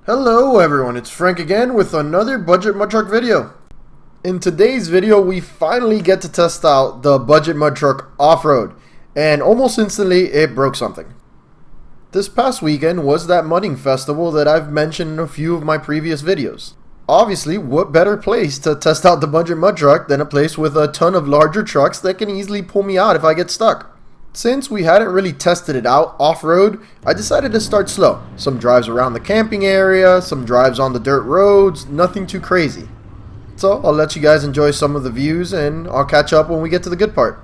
Hello everyone, it's Frank again with another Budget Mud Truck video. In today's video, we finally get to test out the Budget Mud Truck off-road, and almost instantly it broke something. This past weekend was that mudding festival that I've mentioned in a few of my previous videos. Obviously, what better place to test out the Budget Mud Truck than a place with a ton of larger trucks that can easily pull me out if I get stuck. Since we hadn't really tested it out off-road, I decided to start slow. Some drives around the camping area, some drives on the dirt roads, nothing too crazy. So I'll let you guys enjoy some of the views and I'll catch up when we get to the good part.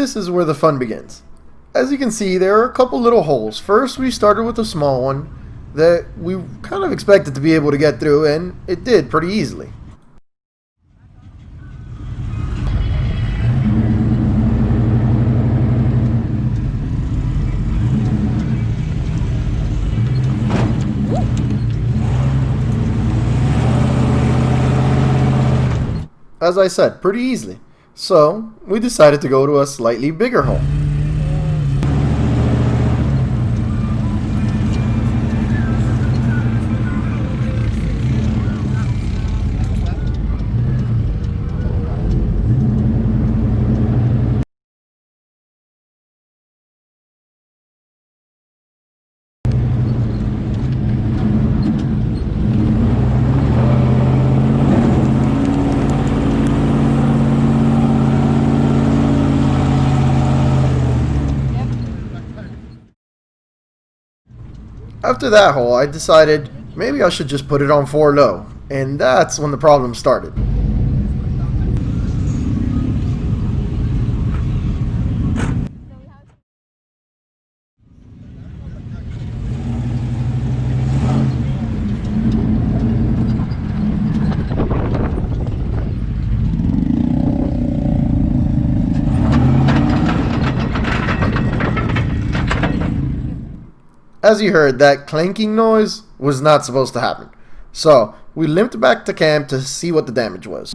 this is where the fun begins. As you can see, there are a couple little holes. First, we started with a small one that we kind of expected to be able to get through, and it did pretty easily. As I said, pretty easily. So, we decided to go to a slightly bigger hole. After that hole, I decided maybe I should just put it on 4 low, and that's when the problem started. As you heard, that clanking noise was not supposed to happen. So, we limped back to camp to see what the damage was.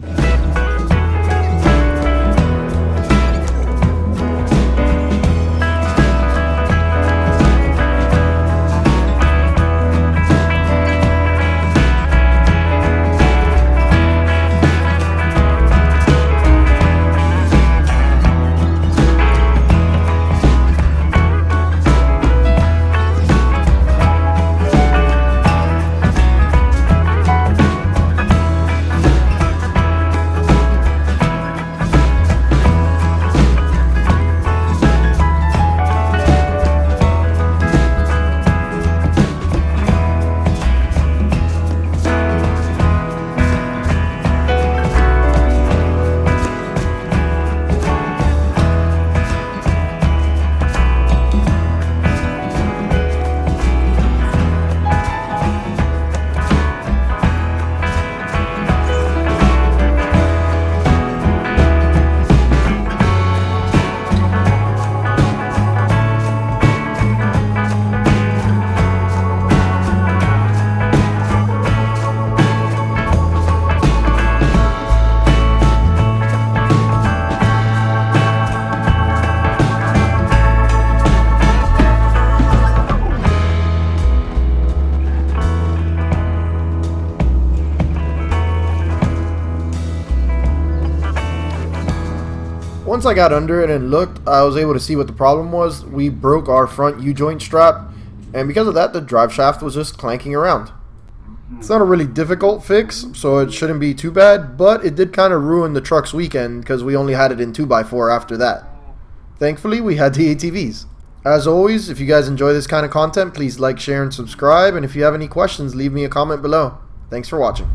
Once I got under it and looked, I was able to see what the problem was. We broke our front U-joint strap, and because of that, the drive shaft was just clanking around. It's not a really difficult fix, so it shouldn't be too bad, but it did kind of ruin the truck's weekend because we only had it in 2x4 after that. Thankfully, we had the ATVs. As always, if you guys enjoy this kind of content, please like, share, and subscribe, and if you have any questions, leave me a comment below. Thanks for watching.